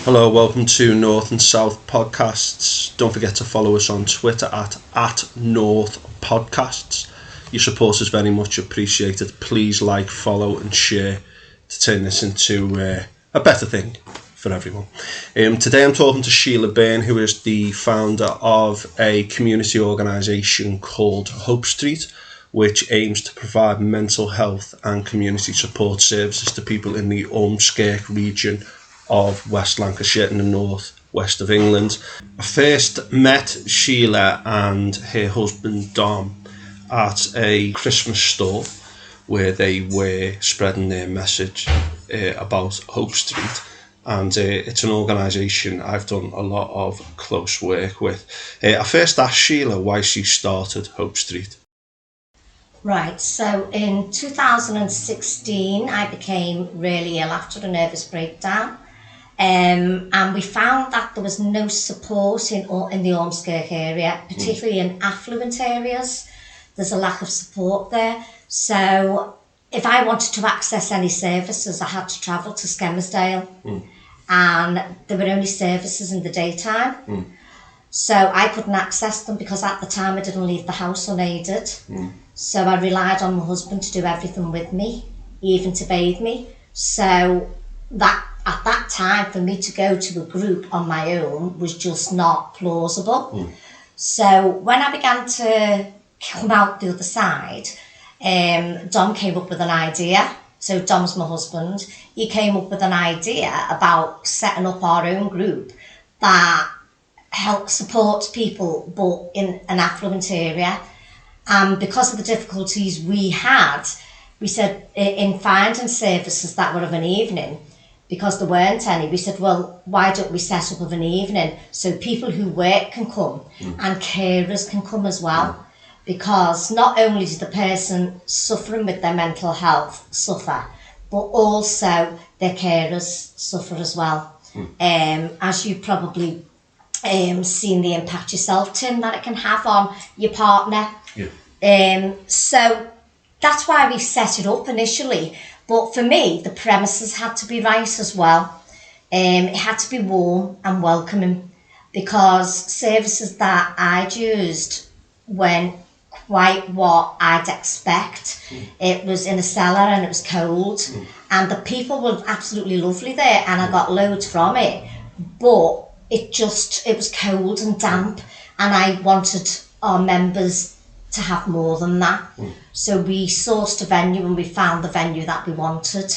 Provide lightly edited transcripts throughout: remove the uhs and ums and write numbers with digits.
Hello, welcome to North and South Podcasts. Don't forget to follow us on Twitter at North Podcasts. Your support is very much appreciated. Please like, follow and share to turn this into a better thing for everyone. Today I'm talking to Sheila Byrne, who is the founder of a community organisation called Hope Street, which aims to provide mental health and community support services to people in the Ormskirk region of West Lancashire in the north west of England. I first met Sheila and her husband Dom at a Christmas store where they were spreading their message about Hope Street, and it's an organisation I've done a lot of close work with. I first asked Sheila why she started Hope Street. Right, so in 2016 I became really ill after a nervous breakdown. And we found that there was no support in the Ormskirk area, particularly in affluent areas. There's a lack of support there. So if I wanted to access any services, I had to travel to Skelmersdale. And there were only services in the daytime. So I couldn't access them because at the time I didn't leave the house unaided. So I relied on my husband to do everything with me, even to bathe me. So that at that time, for me to go to a group on my own was just not plausible. So when I began to come out the other side, Dom came up with an idea. So Dom's my husband. He came up with an idea about setting up our own group that helps support people, but in an affluent area. And because of the difficulties we had, we said in finding services that were of an evening, because there weren't any, we said, well, why don't we set up of an evening so people who work can come and carers can come as well? Because not only does the person suffering with their mental health suffer, but also their carers suffer as well. As you probably seen the impact yourself, Tim, that it can have on your partner. So that's why we set it up initially. But for me, the premises had to be right as well. It had to be warm and welcoming, because services that I'd used weren't quite what I'd expect. It was in a cellar and it was cold, and the people were absolutely lovely there, and I got loads from it. But it was cold and damp, and I wanted our members to have more than that. So we sourced a venue and we found the venue that we wanted,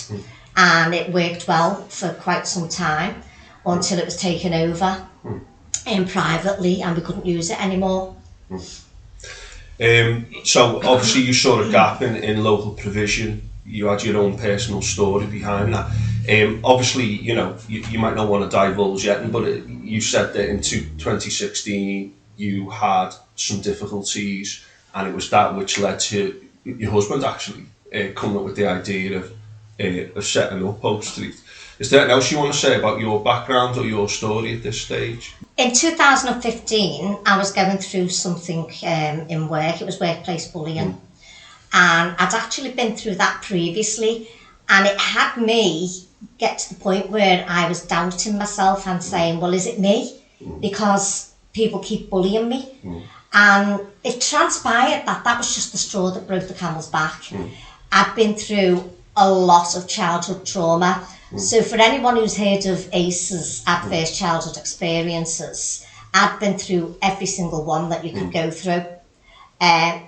and it worked well for quite some time until it was taken over privately and we couldn't use it anymore. So obviously you saw a gap in local provision. You had your own personal story behind that. Obviously, you might not want to divulge yet, but you said that in 2016 you had some difficulties, and it was that which led to your husband actually coming up with the idea of setting up Hope Street. Is there anything else you want to say about your background or your story at this stage? In 2015, I was going through something in work. It was workplace bullying. And I'd actually been through that previously, and it had me get to the point where I was doubting myself and saying, well, is it me? Because people keep bullying me. And it transpired that was just the straw that broke the camel's back. I'd been through a lot of childhood trauma. So for anyone who's heard of ACEs, Adverse Childhood Experiences, I'd been through every single one that you could go through.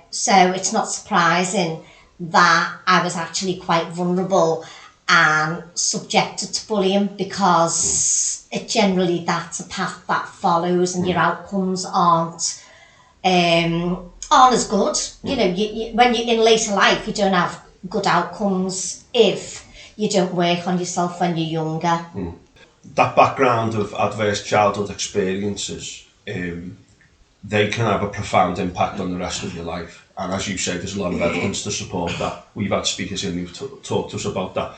So it's not surprising that I was actually quite vulnerable and subjected to bullying, because that's a path that follows, and your outcomes aren't as good. When you're in later life, you don't have good outcomes if you don't work on yourself when you're younger. That background of adverse childhood experiences, they can have a profound impact on the rest of your life. And as you say, there's a lot of evidence to support that. We've had speakers in who've talked to us about that.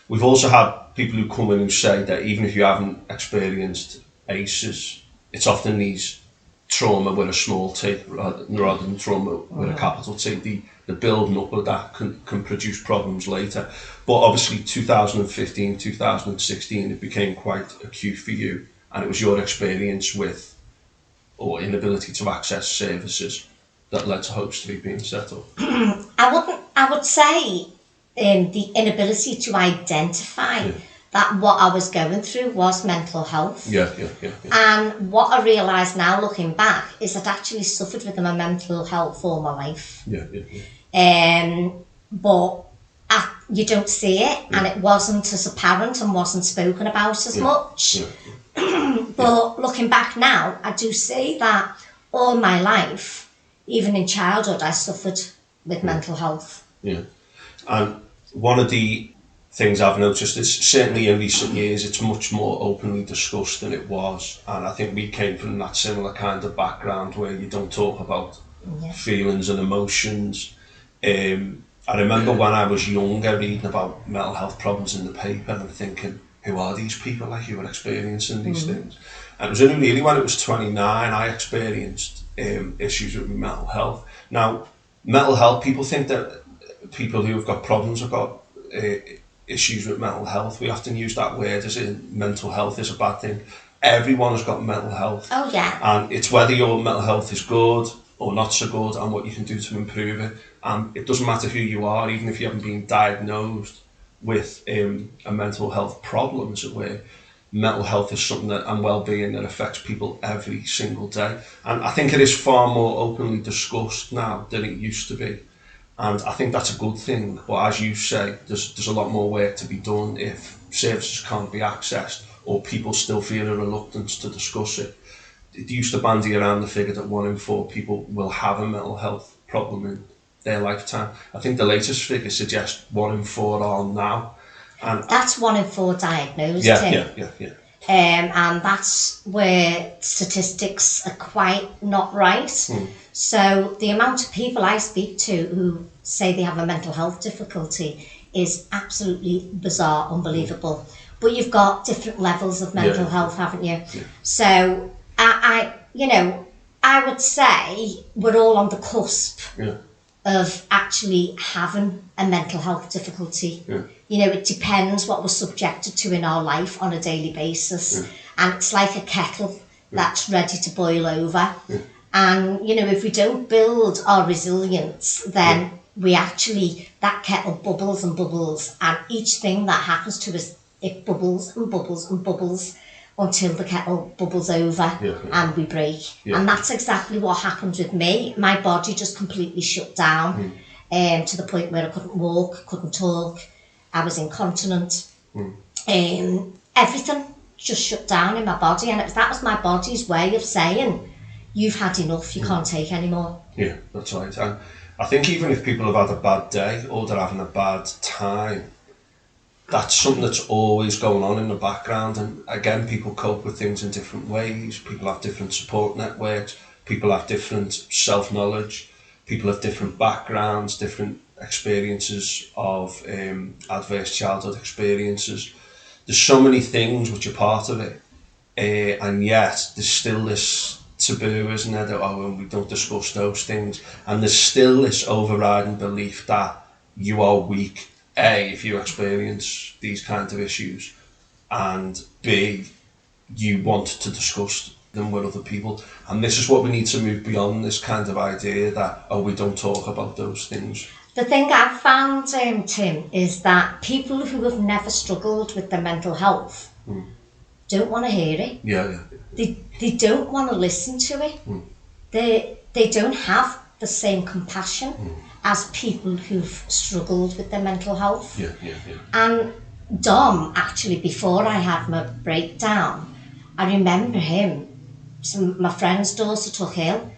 We've also had people who come in who say that even if you haven't experienced ACEs, it's often these trauma with a small T rather than trauma with a capital T, the the building up of that can produce problems later. But obviously 2015, 2016, it became quite acute for you, and it was your experience with or inability to access services that led to Hope Street being set up. I would say the inability to identify that what I was going through was mental health. Yeah. And what I realise now, looking back, is I'd actually suffered with my mental health all my life. But you don't see it, and it wasn't as apparent and wasn't spoken about as much. But looking back now, I do see that all my life, even in childhood, I suffered with mental health. Yeah. And one of the things I've noticed is certainly in recent years it's much more openly discussed than it was, and I think we came from that similar kind of background where you don't talk about feelings and emotions. I remember when I was younger reading about mental health problems in the paper and thinking, who are these people like who are experiencing these things? And it was only really when it was 29 I experienced issues with mental health. Now, mental health, people think that people who have got problems have got issues with mental health. We often use that word as in mental health is a bad thing. Everyone has got mental health. Oh yeah. And it's whether your mental health is good or not so good and what you can do to improve it. And it doesn't matter who you are, even if you haven't been diagnosed with a mental health problem, as it were. Mental health is something that, and well-being, that affects people every single day. And I think it is far more openly discussed now than it used to be. And I think that's a good thing. But as you say, there's a lot more work to be done if services can't be accessed or people still feel a reluctance to discuss it. It used to bandy around the figure that 1 in 4 people will have a mental health problem in their lifetime. I think the latest figure suggests 1 in 4 are now. And that's 1 in 4 diagnosed. Yeah. And that's where statistics are quite not right. So the amount of people I speak to who say they have a mental health difficulty is absolutely bizarre, unbelievable. But you've got different levels of mental health, haven't you? So I would say we're all on the cusp of actually having a mental health difficulty. It depends what we're subjected to in our life on a daily basis. And it's like a kettle that's ready to boil over. And, if we don't build our resilience, then we actually, that kettle bubbles and bubbles. And each thing that happens to us, it bubbles and bubbles and bubbles until the kettle bubbles over and we break. And that's exactly what happened with me. My body just completely shut down to the point where I couldn't walk, couldn't talk. I was incontinent. Everything just shut down in my body, and that was my body's way of saying, you've had enough, you can't take any more. Yeah, that's right. And I think even if people have had a bad day or they're having a bad time, that's something that's always going on in the background. And again, people cope with things in different ways. People have different support networks. People have different self-knowledge. People have different backgrounds, different experiences of adverse childhood experiences. There's so many things which are part of it. And yet there's still this taboo, isn't there, that we don't discuss those things. And there's still this overriding belief that you are weak, A, if you experience these kinds of issues, and B, you want to discuss them with other people. And this is what we need to move beyond, this kind of idea that, we don't talk about those things. The thing I've found, Tim, is that people who have never struggled with their mental health don't want to hear it. They don't want to listen to it. They don't have the same compassion as people who've struggled with their mental health. And Dom, actually, before I had my breakdown, I remember him, my friend's daughter took ill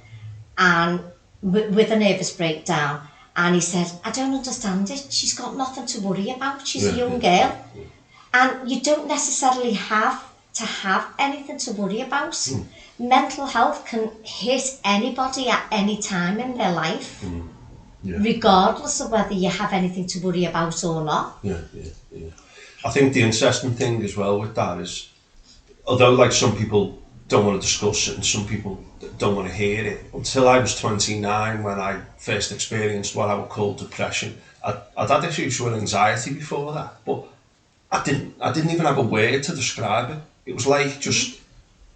and with a nervous breakdown, and he said, I don't understand it, she's got nothing to worry about, she's a young girl. And you don't necessarily have to have anything to worry about. Mental health can hit anybody at any time in their life, regardless of whether you have anything to worry about or not. I think the interesting thing as well with that is, although like some people don't want to discuss it, and some people don't want to hear it. Until I was 29, when I first experienced what I would call depression. I'd had issues with anxiety before that, but I didn't even have a word to describe it. It was like just,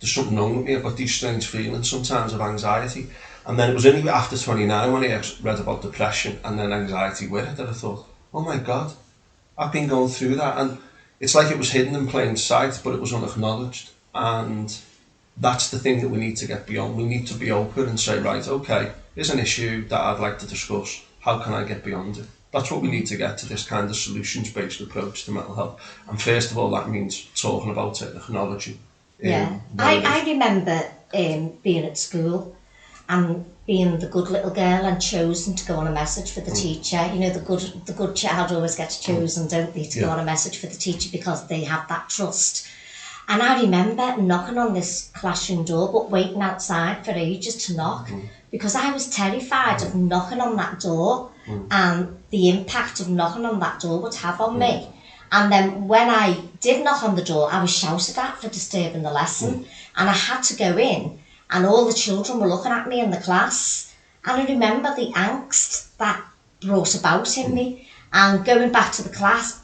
there's something wrong with me. I've got these strange feelings sometimes of anxiety. And then it was only after 29 when I read about depression and then anxiety with it that I thought, oh my God, I've been going through that. And it's like it was hidden in plain sight, but it was unacknowledged. And that's the thing that we need to get beyond. We need to be open and say, right, okay, here's an issue that I'd like to discuss. How can I get beyond it? That's what we need to get to, this kind of solutions-based approach to mental health. And first of all, that means talking about it, acknowledging. Yeah, I remember being at school and being the good little girl and chosen to go on a message for the teacher. You know, the good child always gets chosen, don't they, to go on a message for the teacher because they have that trust. And I remember knocking on this classroom door, but waiting outside for ages to knock, because I was terrified of knocking on that door and the impact of knocking on that door would have on me. And then when I did knock on the door, I was shouted at for disturbing the lesson, and I had to go in, and all the children were looking at me in the class. And I remember the angst that brought about in me, and going back to the class,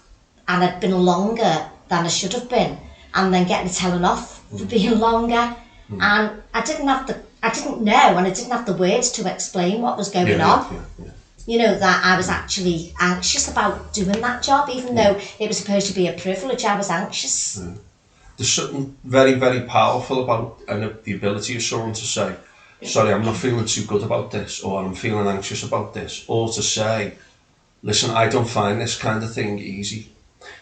and I'd been longer than I should have been, and then getting telling off for being longer. And I didn't know, and I didn't have the words to explain what was going on. You know, that I was actually anxious about doing that job, even though it was supposed to be a privilege. I was anxious. There's something very, very powerful about the ability of someone to say, sorry, I'm not feeling too good about this, or I'm feeling anxious about this, or to say, listen, I don't find this kind of thing easy.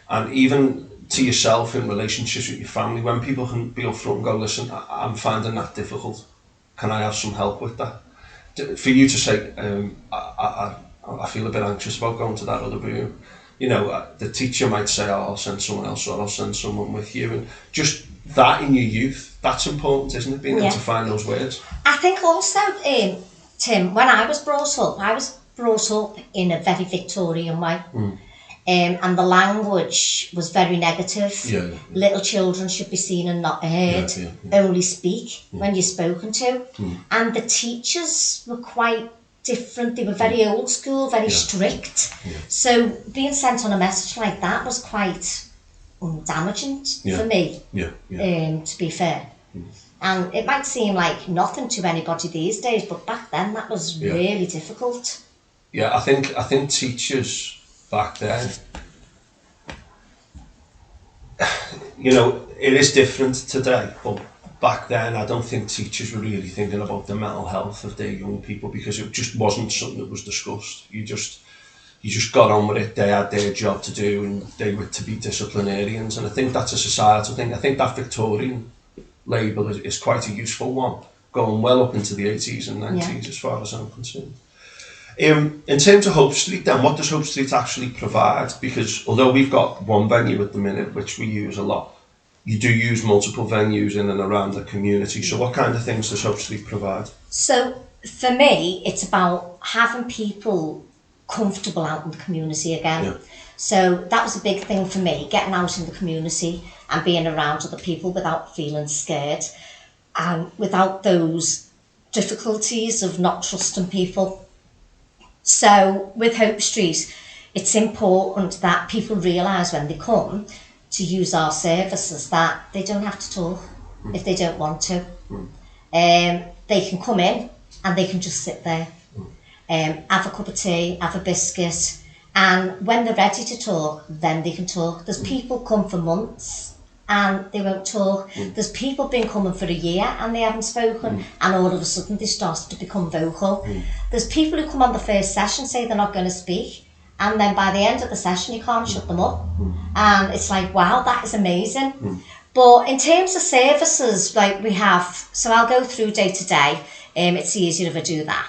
And even to yourself in relationships with your family, when people can be upfront and go, listen, I'm finding that difficult, can I have some help with that? For you to say, I feel a bit anxious about going to that other room. You know, the teacher might say, oh, I'll send someone else, or I'll send someone with you. And just that in your youth, that's important, isn't it? Being able to find those words. I think also, Tim, when I was brought up in a very Victorian way. And the language was very negative. Little children should be seen and not heard. Only speak when you're spoken to. And the teachers were quite different. They were very old school, very strict. So being sent on a message like that was quite damaging for me, to be fair. And it might seem like nothing to anybody these days, but back then that was really difficult. Yeah, I think teachers back then, you know, it is different today, but back then I don't think teachers were really thinking about the mental health of their young people, because it just wasn't something that was discussed. You just got on with it. They had their job to do, and they were to be disciplinarians. And I think that's a societal thing. I think that Victorian label is quite a useful one, going well up into the 80s and 90s as far as I'm concerned. In terms of Hope Street then, what does Hope Street actually provide? Because although we've got one venue at the minute, which we use a lot, you do use multiple venues in and around the community. So what kind of things does Hope Street provide? So for me, it's about having people comfortable out in the community again. So that was a big thing for me, getting out in the community and being around other people without feeling scared and without those difficulties of not trusting people. So with Hope Street, it's important that people realise when they come to use our services that they don't have to talk if they don't want to. They can come in and they can just sit there, have a cup of tea, have a biscuit, and when they're ready to talk, then they can talk. There's people come for months and they won't talk. There's people been coming for a year and they haven't spoken, and all of a sudden they started to become vocal. There's people who come on the first session, say they're not going to speak, and then by the end of the session you can't shut them up. And it's like, wow, that is amazing. But in terms of services, like we have, so I'll go through day to day. It's easier if I do that.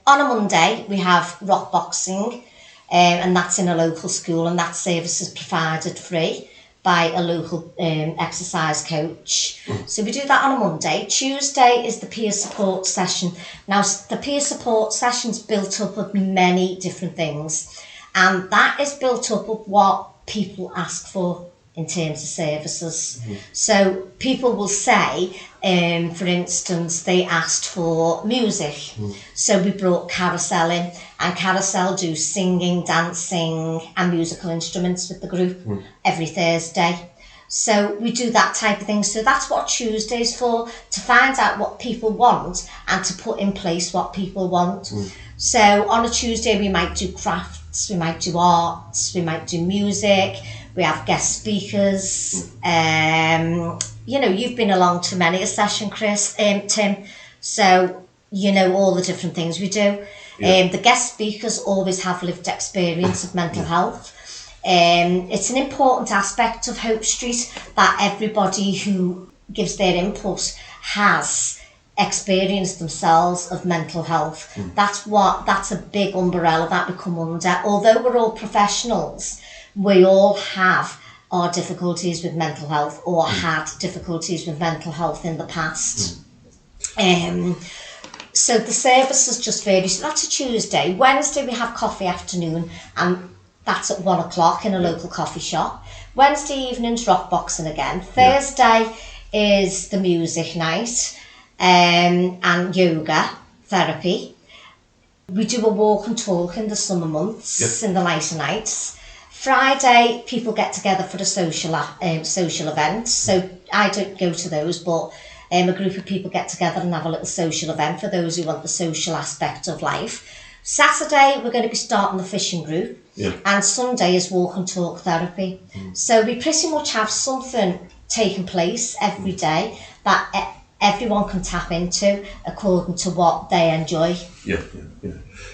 On a Monday we have rock boxing, and that's in a local school, and that service is provided free by a local exercise coach. So we do that on a Monday. Tuesday is the peer support session. Now the peer support session's built up of many different things, and that is built up of what people ask for. in terms of services. So people will say, for instance, they asked for music. So we brought Carousel in, and Carousel do singing, dancing and musical instruments with the group every Thursday. So we do that type of thing. So that's what Tuesday's for, to find out what people want and to put in place what people want. So on a Tuesday we might do crafts, we might do arts, we might do music, we have guest speakers. You know, you've been along to many a session, Tim, so you know all the different things we do. The guest speakers always have lived experience of mental health. It's an important aspect of Hope Street that everybody who gives their input has experienced themselves of mental health. That's a big umbrella that we come under. Although we're all professionals, we all have our difficulties with mental health or had difficulties with mental health in the past. So the services just vary. So that's a Tuesday. Wednesday we have coffee afternoon, and that's at 1 o'clock in a local coffee shop. Wednesday evening's rock boxing again. Thursday is the music night and yoga therapy. We do a walk and talk in the summer months, in the lighter nights. Friday, people get together for a social event. So I don't go to those, but a group of people get together and have a little social event for those who want the social aspect of life. Saturday, we're going to be starting the fishing group. And Sunday is walk and talk therapy. So we pretty much have something taking place every day that everyone can tap into according to what they enjoy.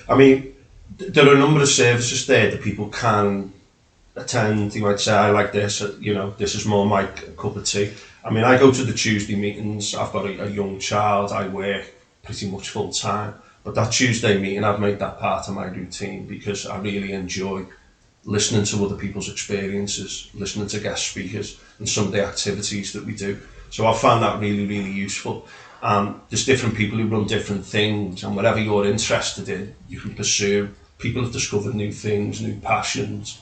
I mean, there are a number of services there that people can attend. You might say, I like this, you know, this is more my cup of tea. I mean, I go to the Tuesday meetings. I've got a young child. I work pretty much full time. But that Tuesday meeting, I've made that part of my routine because I really enjoy listening to other people's experiences, listening to guest speakers and some of the activities that we do. So I found that really, really useful. There's different people who run different things, and whatever you're interested in, you can pursue. People have discovered new things, new passions,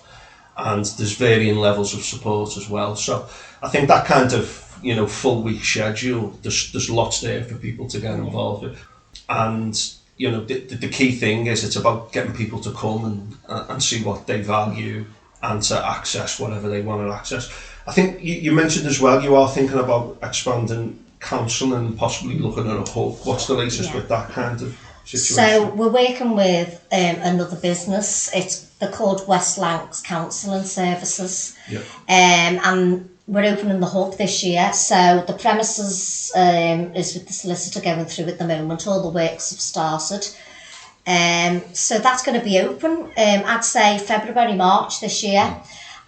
and there's varying levels of support as well. So I think that kind of, you know, full week schedule, there's lots there for people to get involved with. And you know, the key thing is it's about getting people to come and see what they value and to access whatever they want to access. I think you mentioned as well, you are thinking about expanding counselling, possibly looking at a hub. What's the latest with that kind of situation? So we're working with another business. They're called West Lancashire Counselling Services. And we're opening the hub this year. So the premises is with the solicitor going through at the moment. All the works have started. So that's going to be open, I'd say February, March this year.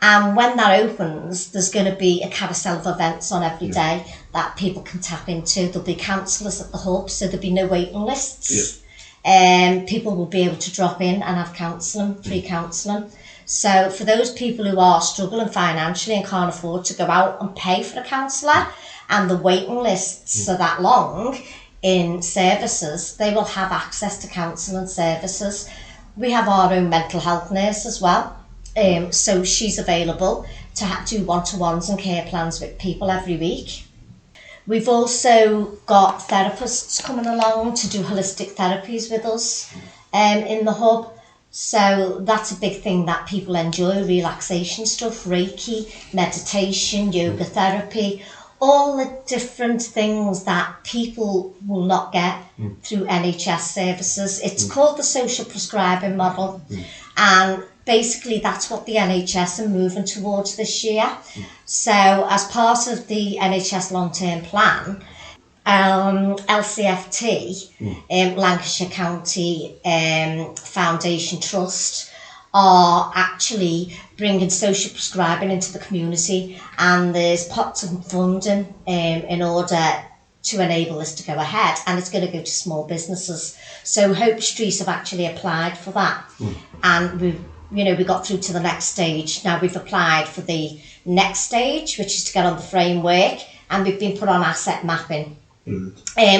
And when that opens, there's going to be a carousel of events on every day that people can tap into. There'll be counsellors at the hub, so there'll be no waiting lists. People will be able to drop in and have counselling, free counselling. So for those people who are struggling financially and can't afford to go out and pay for a counsellor, and the waiting lists are that long in services, they will have access to counselling services. We have our own mental health nurse as well. So she's available to do one-to-ones and care plans with people every week. We've also got therapists coming along to do holistic therapies with us in the hub. So that's a big thing that people enjoy, relaxation stuff, Reiki, meditation, yoga therapy, all the different things that people will not get through NHS services. It's called the social prescribing model, and basically that's what the NHS are moving towards this year. So as part of the NHS long-term plan, LCFT, Lancashire County Foundation Trust, are actually bringing social prescribing into the community, and there's pots of funding in order to enable this to go ahead, and it's going to go to small businesses. So Hope Street have actually applied for that, and we got through to the next stage. Now we've applied for the next stage, which is to get on the framework, and we've been put on asset mapping.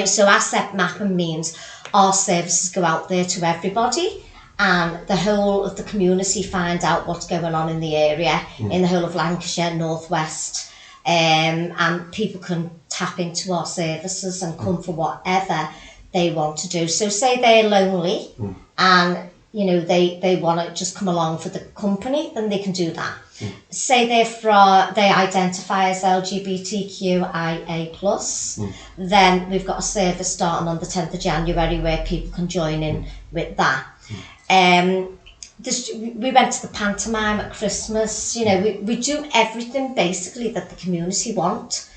So asset mapping means our services go out there to everybody, and the whole of the community find out what's going on in the area, in the whole of Lancashire, Northwest, and people can tap into our services and come for whatever they want to do. So say they're lonely and they want to just come along for the company, then they can do that. Say they identify as LGBTQIA+, then we've got a service starting on the 10th of January where people can join in with that. We went to the pantomime at Christmas. We do everything basically that the community want.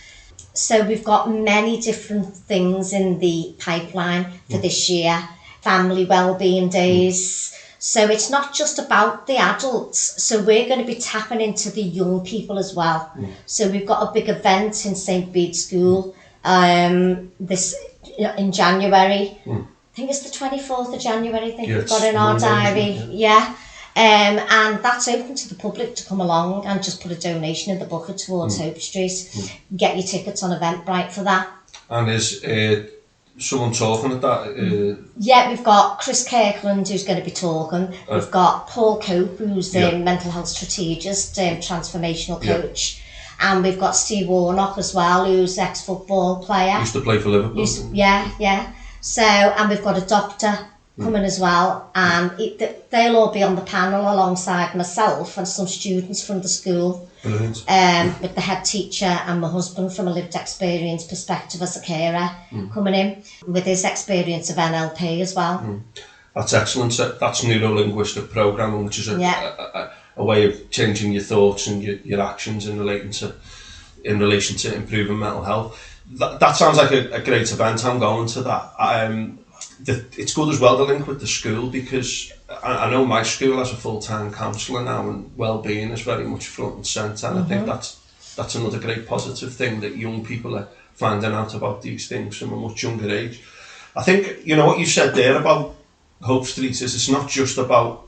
So we've got many different things in the pipeline for this year. Family Wellbeing Days. So it's not just about the adults. So we're going to be tapping into the young people as well. So we've got a big event in St. Bede School this in January. I think it's the 24th of January. I think we've got in our diary. Yeah. And that's open to the public to come along and just put a donation in the bucket towards Hope Street. Get your tickets on Eventbrite for that. And is someone talking at that? Yeah, we've got Chris Kirkland who's going to be talking. We've got Paul Cope who's the mental health strategist, transformational coach. And we've got Steve Warnock as well, who's ex-football player. Used to play for Liverpool. Yeah. So, and we've got a doctor coming as well, and they'll all be on the panel alongside myself and some students from the school. Brilliant. With the head teacher and my husband from a lived experience perspective as a carer coming in with his experience of NLP as well. That's excellent. That's Neurolinguistic programming, which is a way of changing your thoughts and your actions in relation to improving mental health. That sounds like a great event. I'm going to that. It's good as well to link with the school, because I know my school has a full-time counsellor now, and well-being is very much front and centre, and I think that's another great positive thing, that young people are finding out about these things from a much younger age. I think, what you said there about Hope Street is it's not just about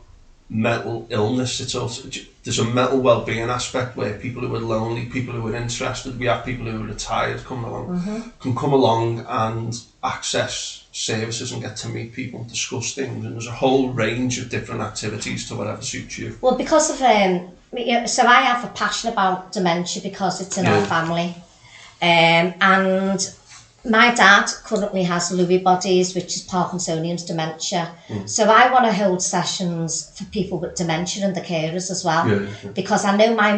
mental illness, it's also, there's a mental well-being aspect where people who are lonely, people who are interested, we have people who are retired can come along and access services and get to meet people and discuss things, and there's a whole range of different activities to whatever suits you. Well, because of so I have a passion about dementia because it's in our family, and my dad currently has Lewy bodies, which is Parkinsonian's dementia. So I want to hold sessions for people with dementia and the carers as well, because I know my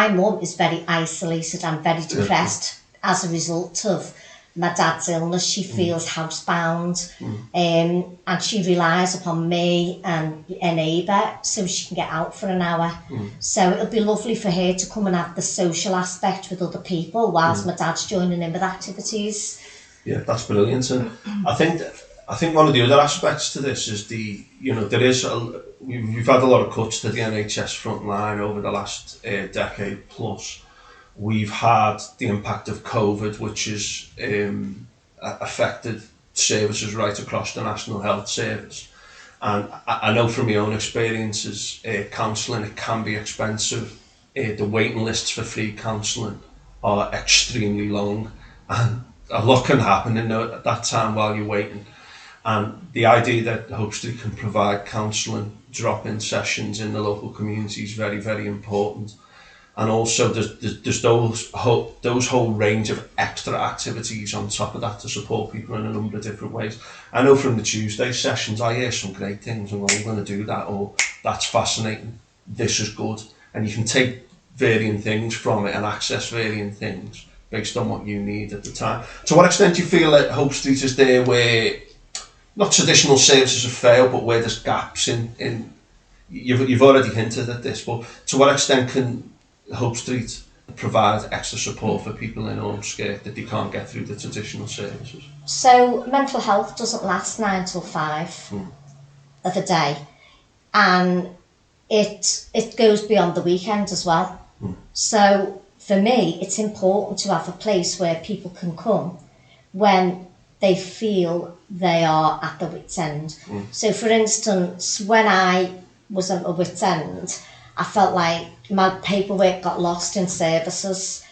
mum is very isolated and very depressed as a result of my dad's illness. She feels housebound, and she relies upon me and a neighbour so she can get out for an hour. So it'll be lovely for her to come and have the social aspect with other people whilst my dad's joining in with activities. Yeah, that's brilliant. And I think one of the other aspects to this is we've had a lot of cuts to the NHS front line over the last decade plus. We've had the impact of COVID, which has affected services right across the National Health Service. And I know from my own experiences, counselling, it can be expensive. The waiting lists for free counselling are extremely long, and a lot can happen in that time while you're waiting. And the idea that Hope Street can provide counselling, drop-in sessions in the local community is very, very important. And also there's those whole range of extra activities on top of that to support people in a number of different ways. I know from the Tuesday sessions, I hear some great things, and I'm going to do that, or that's fascinating, this is good. And you can take varying things from it and access varying things based on what you need at the time. To what extent do you feel that Hope Street is there where, not traditional services have failed, but where there's gaps in you've already hinted at this, but to what extent can Hope Street provide extra support for people in Ormskirk that they can't get through the traditional services? So mental health doesn't last 9 till 5 of a day, and it goes beyond the weekend as well. So for me, it's important to have a place where people can come when they feel they are at the wit's end. So for instance, when I was at a wit's end, I felt like my paperwork got lost in services,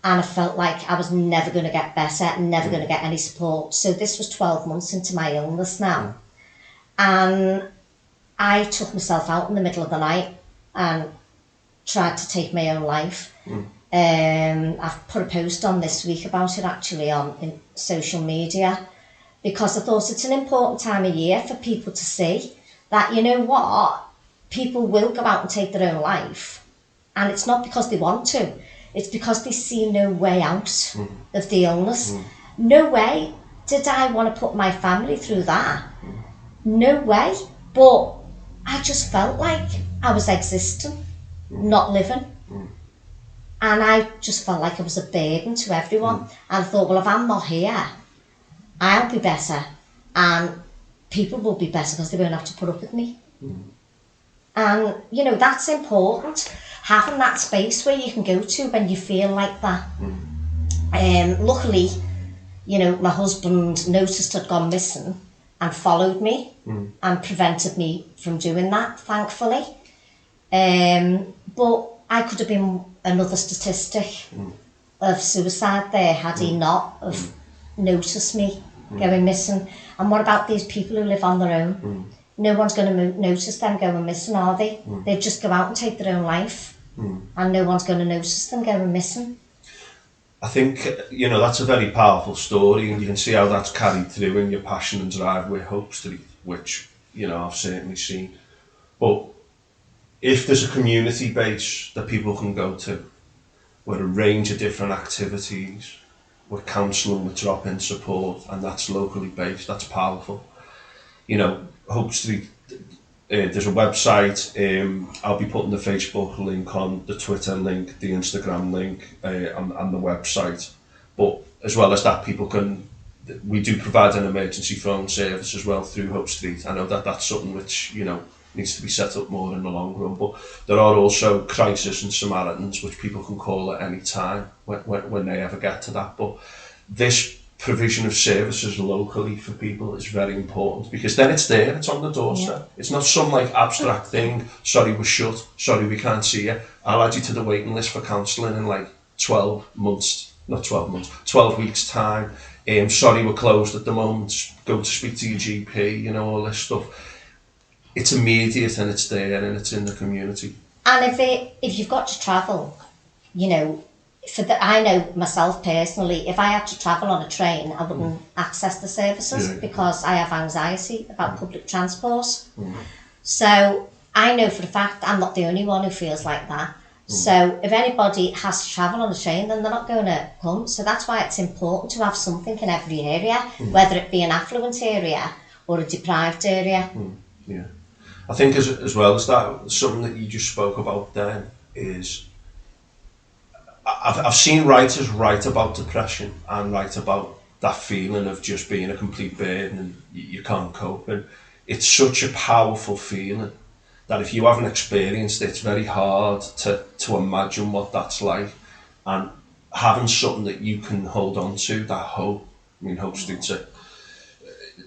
and I felt like I was never going to get better, never going to get any support. So this was 12 months into my illness now. And I took myself out in the middle of the night and tried to take my own life. I've put a post on this week about it actually in social media, because I thought it's an important time of year for people to see that, you know what, people will go out and take their own life, and it's not because they want to, it's because they see no way out of the illness. No way did I want to put my family through that. No way. But I just felt like I was existing, not living. And I just felt like I was a burden to everyone. And I thought, well, if I'm not here, I'll be better. And people will be better because they won't have to put up with me. And, you know, that's important. Having that space where you can go to when you feel like that. Luckily, you know, my husband noticed I'd gone missing and followed me and prevented me from doing that, thankfully. But I could have been another statistic of suicide there had he not have noticed me going missing. And what about these people who live on their own? No one's going to notice them going missing, are they? They just go out and take their own life, and no one's going to notice them going missing. I think, you know, that's a very powerful story, and you can see how that's carried through in your passion and drive with Hope Street, which, you know, I've certainly seen. But if there's a community base that people can go to, with a range of different activities, with counselling, with drop-in support, and that's locally based, that's powerful. You know, Hope Street, there's a website, I'll be putting the Facebook link on, the Twitter link, the Instagram link, and the website. But as well as that, we do provide an emergency phone service as well through Hope Street. I know that that's something which, you know, needs to be set up more in the long run, but there are also crisis and Samaritans which people can call at any time when they ever get to that. But this provision of services locally for people is very important, because then it's there, it's on the doorstep. It's not some like abstract thing, sorry we're shut, sorry we can't see you, I'll add you to the waiting list for counselling in like 12 weeks time, sorry we're closed at the moment, go to speak to your GP, you know, all this stuff. It's immediate and it's there and it's in the community. And if you've got to travel, you know, I know myself personally, if I had to travel on a train, I wouldn't access the services because I have anxiety about public transport. So I know for a fact I'm not the only one who feels like that. So if anybody has to travel on a train, then they're not going to come. So that's why it's important to have something in every area, whether it be an affluent area or a deprived area. Yeah. I think as well as that, something that you just spoke about then is, I've seen writers write about depression and write about that feeling of just being a complete burden and you can't cope. And it's such a powerful feeling that if you haven't experienced it, it's very hard to imagine what that's like. And having something that you can hold on to, that hope, I mean, Hope Street's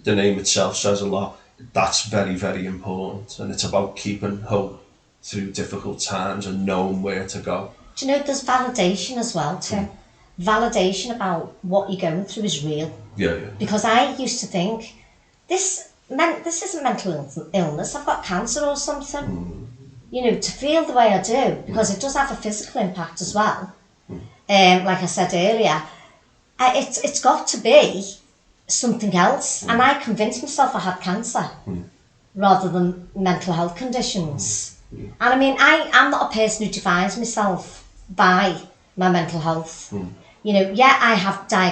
the name itself says a lot. That's very, very important. And it's about keeping hope through difficult times and knowing where to go. Do you know, there's validation as well too. Validation about what you're going through is real. Yeah. Because I used to think, this isn't mental illness, I've got cancer or something. You know, to feel the way I do, because it does have a physical impact as well. Like I said earlier, it's got to be something else. And I convinced myself I had cancer rather than mental health conditions. And I mean, I'm not a person who defines myself by my mental health. You know, yeah, I have 4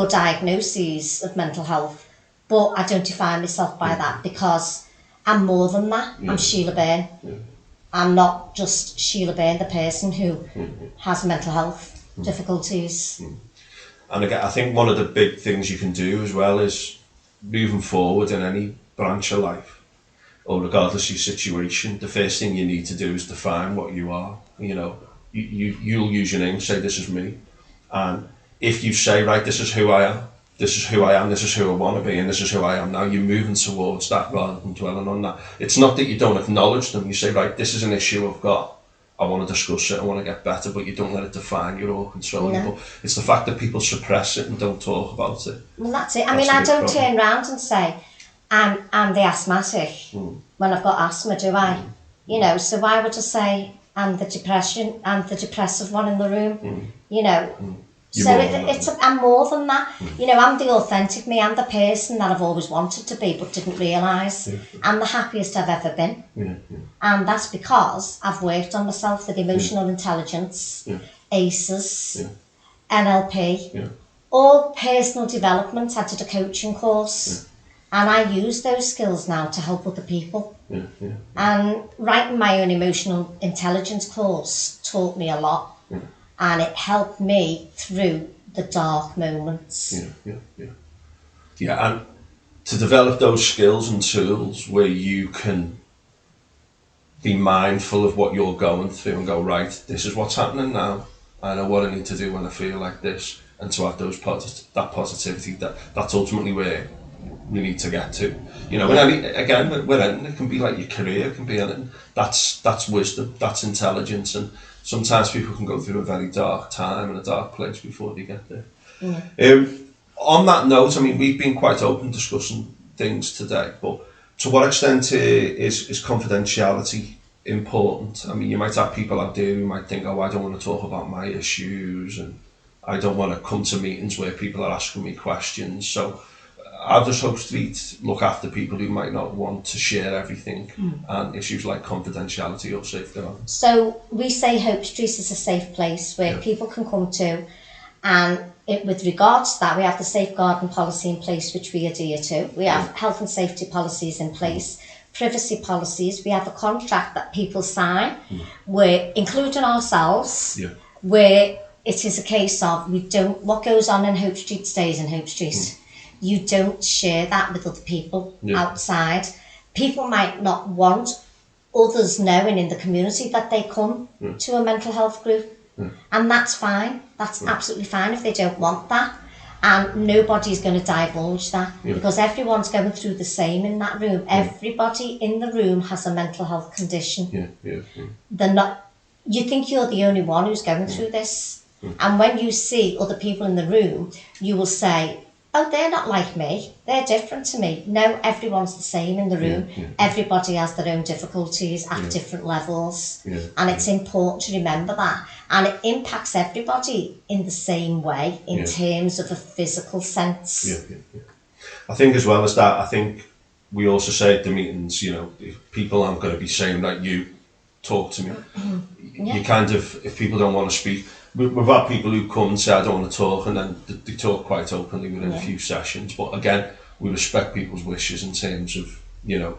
diagnoses of mental health, but I don't define myself by that, because I'm more than that. I'm Sheila Byrne. I'm not just Sheila Byrne, the person who has mental health difficulties. And again, I think one of the big things you can do as well is, moving forward in any branch of life, or regardless of your situation, the first thing you need to do is define what you are. You know, you'll use your name, say this is me, and if you say, right, this is who I am, this is who I want to be, and this is who I am now, you're moving towards that rather than dwelling on that. It's not that you don't acknowledge them, you say, right, this is an issue I've got, I want to discuss it, I want to get better, but you don't let it define you or control you. But it's the fact that people suppress it and don't talk about it. Well, that's it. I mean, I don't turn around and say, I'm the asthmatic. When I've got asthma, do I? You know, so why would I say I'm the depressive one in the room? You know, You're so more than that. I'm more than that. You know, I'm the authentic me. I'm the person that I've always wanted to be, but didn't realise. I'm the happiest I've ever been, and that's because I've worked on myself with emotional intelligence, ACEs, NLP, all personal development. I did a coaching course. And I use those skills now to help other people. And writing my own emotional intelligence course taught me a lot. And it helped me through the dark moments. Yeah, and to develop those skills and tools where you can be mindful of what you're going through and go, right, this is what's happening now. I know what I need to do when I feel like this, and to have that positivity. That's ultimately where we need to get to. You know, when it can be like your career, it can be anything. That's wisdom, that's intelligence, and sometimes people can go through a very dark time and a dark place before they get there. On that note, I mean, we've been quite open discussing things today, but to what extent is confidentiality important? I mean, you might have people out there who might think, oh, I don't want to talk about my issues, and I don't want to come to meetings where people are asking me questions. So how does Hope Street look after people who might not want to share everything and issues like confidentiality or safeguarding? So we say Hope Street is a safe place where people can come to, and with regards to that, we have the safeguarding policy in place, which we adhere to. We have health and safety policies in place, privacy policies. We have a contract that people sign, where, including ourselves, where it is a case of what goes on in Hope Street stays in Hope Street. You don't share that with other people outside. People might not want others knowing in the community that they come to a mental health group. And that's fine. That's absolutely fine if they don't want that. And nobody's going to divulge that because everyone's going through the same in that room. Everybody in the room has a mental health condition. They're not. You think you're the only one who's going through this. And when you see other people in the room, you will say, oh, they're not like me. They're different to me. No, everyone's the same in the room. Everybody has their own difficulties at different levels. And it's important to remember that. And it impacts everybody in the same way in terms of a physical sense. I think as well as that, I think we also say at the meetings, you know, if people aren't going to be saying that you talk to me. You kind of, if people don't want to speak, we've had people who come and say, I don't want to talk, and then they talk quite openly within a few sessions. But again, we respect people's wishes in terms of, you know,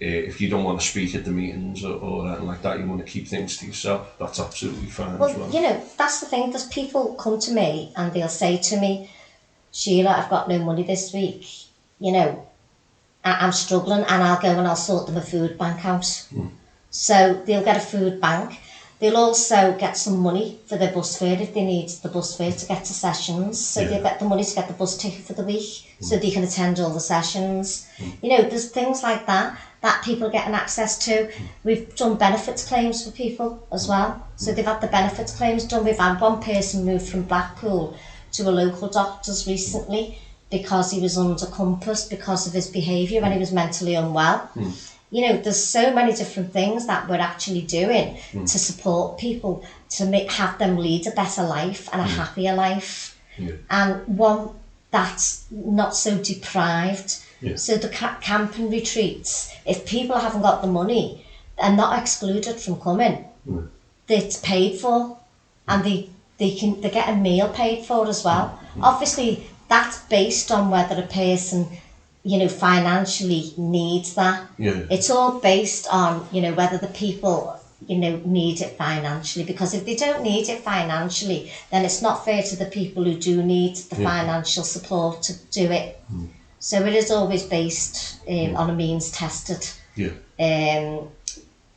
if you don't want to speak at the meetings or anything like that, you want to keep things to yourself, that's absolutely fine as well. You know, that's the thing, because people come to me and they'll say to me, Sheila, I've got no money this week. You know, I'm struggling, and I'll go and I'll sort them a food bank out. So they'll get a food bank. They'll also get some money for their bus fare if they need the bus fare to get to sessions. So they'll get the money to get the bus ticket for the week so they can attend all the sessions. You know, there's things like that people are getting access to. We've done benefits claims for people as well. So they've had the benefits claims done. We've had one person move from Blackpool to a local doctor's recently because he was under compass because of his behaviour when he was mentally unwell. You know, there's so many different things that we're actually doing to support people, to have them lead a better life and a happier life. And one that's not so deprived. So the camping retreats, if people haven't got the money, they're not excluded from coming. It's paid for, and they get a meal paid for as well. Obviously, that's based on whether a person, you know, financially needs that. It's all based on, you know, whether the people, you know, need it financially, because if they don't need it financially, then it's not fair to the people who do need the financial support to do it. So it is always based on a means tested. You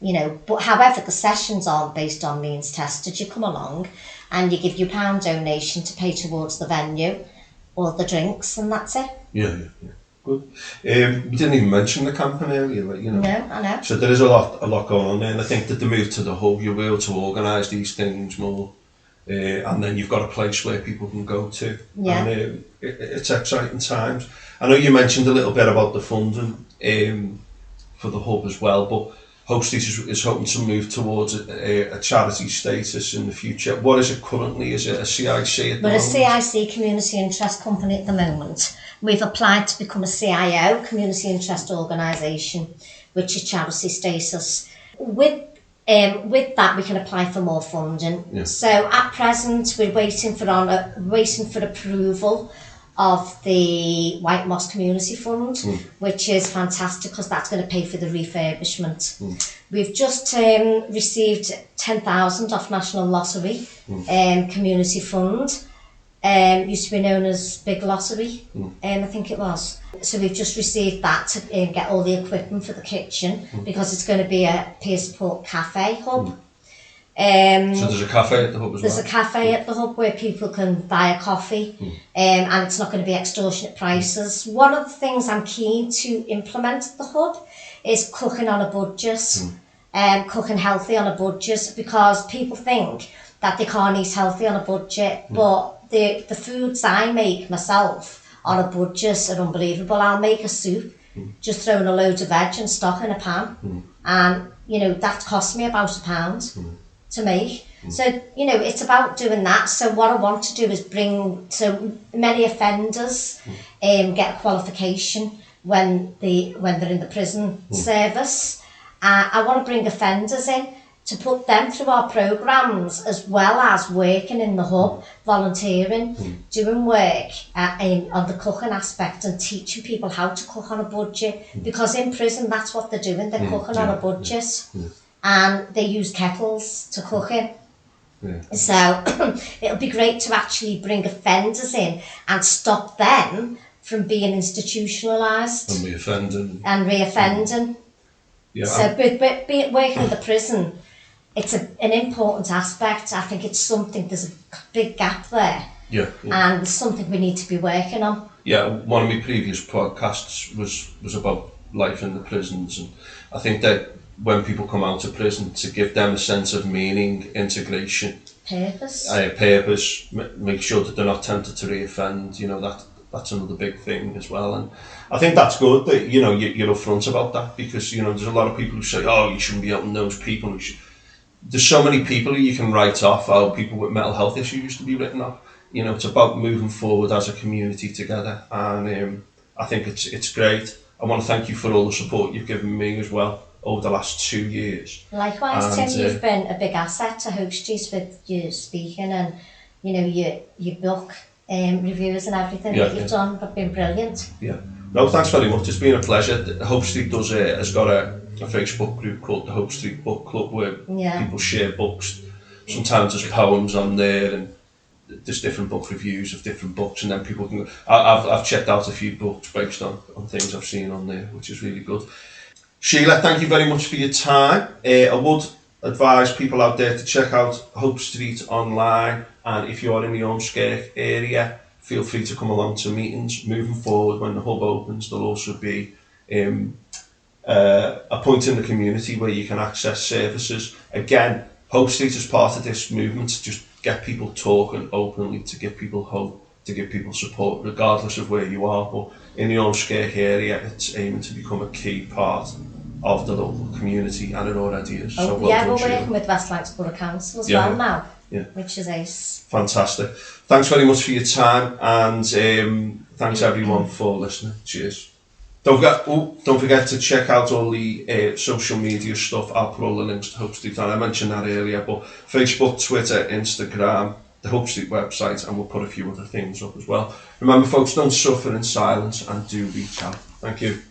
know, but however, the sessions aren't based on means tested. You come along and you give your £1 donation to pay towards the venue or the drinks, and that's it. Good. We didn't even mention the camping area, like, you know. No, I know. So there is a lot going on there, and I think that the move to the hub, you'll be able to organise these things more and then you've got a place where people can go to. Yeah. And it's exciting times. I know you mentioned a little bit about the funding for the hub as well, but Hope Street is hoping to move towards a charity status in the future. What is it currently? Is it a CIC at the moment? We're a CIC, Community Interest Company at the moment. We've applied to become a CIO, Community Interest Organisation, which is charity status. With that, we can apply for more funding. Yeah. So at present, we're waiting for approval of the White Moss Community Fund, which is fantastic because that's going to pay for the refurbishment. We've just received 10,000 off National Lottery Community Fund. Used to be known as Big Lottery, I think it was. So we've just received that to get all the equipment for the kitchen because it's going to be a peer support cafe hub. So there's a cafe at the hub as well? There's a cafe at the hub where people can buy a coffee and it's not going to be extortionate prices. One of the things I'm keen to implement at the hub is cooking on a budget, cooking healthy on a budget, because people think that they can't eat healthy on a budget, but the foods I make myself on a budget are unbelievable. I'll make a soup, just throwing a load of veg and stock in a pan, and that cost me about £1 to make. So it's about doing that. So what I want to do is bring, so many offenders get a qualification when they're in the prison service. I want to bring offenders in to put them through our programmes, as well as working in the hub, volunteering, doing work on the cooking aspect and teaching people how to cook on a budget, because in prison that's what they're doing, they're cooking on a budget. And they use kettles to cook in. So it'll be great to actually bring offenders in and stop them from being institutionalised. And reoffending. Yeah. So working in the prison, it's an important aspect. I think it's something, there's a big gap there. Yeah. And it's something we need to be working on. Yeah, one of my previous podcasts was about life in the prisons, and I think that when people come out of prison, to give them a sense of meaning, integration, purpose, make sure that they're not tempted to reoffend. That's another big thing as well. And I think that's good that you're upfront about that, because there's a lot of people who say, oh, you shouldn't be helping those people. There's so many people who you can write off, how people with mental health issues used to be written off. It's about moving forward as a community together, and I think it's great. I want to thank you for all the support you've given me as well over the last 2 years. Likewise, Tim, you've been a big asset to Hope Street with your speaking and your book reviews and everything that you've done have been brilliant. Yeah. No, thanks very much. It's been a pleasure. Hope Street has got a Facebook group called the Hope Street Book Club, where people share books. Sometimes there's poems on there, and there's different book reviews of different books, and then people can. I've checked out a few books based on things I've seen on there, which is really good. Sheila, thank you very much for your time. I would advise people out there to check out Hope Street online, and if you're in the Ormskirk area, feel free to come along to meetings. Moving forward, when the hub opens, there'll also be a point in the community where you can access services. Again, Hope Street is part of this movement to just get people talking openly, to give people hope, to give people support, regardless of where you are. But in the Ormskirk area, it's aiming to become a key part of the local community, and it already is. We're working with West Lancashire Borough Council as well now, which is ace. Fantastic. Thanks very much for your time, and thanks everyone for listening. Cheers. Don't forget to check out all the social media stuff. I'll put all the links to Hope Street on. I mentioned that earlier, but Facebook, Twitter, Instagram, the Hope Street website, and we'll put a few other things up as well. Remember, folks, don't suffer in silence, and do reach out. Thank you.